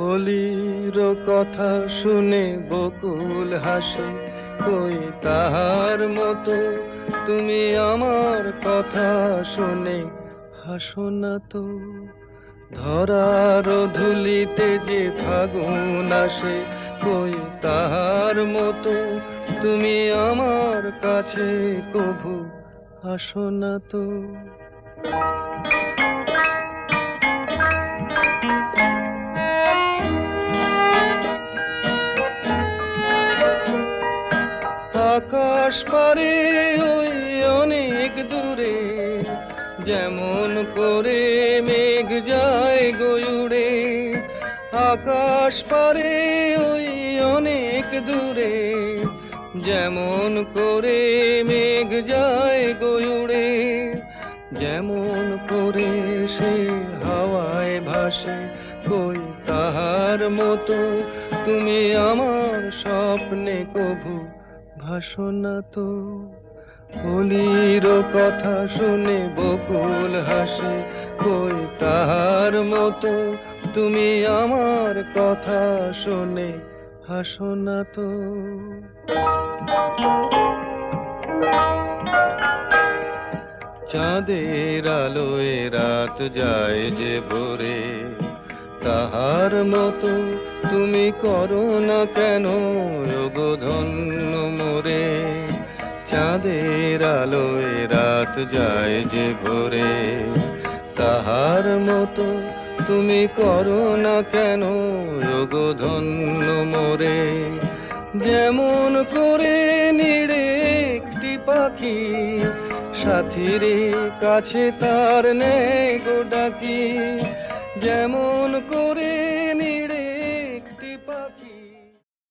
অলির কথা শুনে বকুল হাসে, কই তাহার মতো তুমি আমার কথা শুনে হাসো না তো। ধরার ধুলিতে যে ফাগুন আসে, কই তাহার মতো তুমি আমার কাছে কভু আসো না তো। আকাশ পারে ওই অনেক দূরে, যেমন করে মেঘ যায় গয়ুড়ে। আকাশ পারে ওই অনেক দূরে, যেমন করে মেঘ যায় গয়ুড়ে। যেমন করে সে হাওয়ায় ভাসে, কই তাহার মতো তুমি আমার স্বপ্নে কভু ভাসো না তো। অলির কথা শুনে বকুল হাসে, কই তাহার মতো তুমি আমার কথা শুনে হাসো না তো। চাঁদের আলোয় রাত যায় যে ভোরে, তাহার মতো তুমি করো না কেন ওগো ধন্য মোরে। চাঁদের আলোয় রাত যায় যে ভোরে, তাহার মতো তুমি করো না কেন ওগো ধন্য মোরে। যেমন করে নিড়ে একটি পাখি সাথীর কাছে তার নেই গো ডাকি, যেমন করে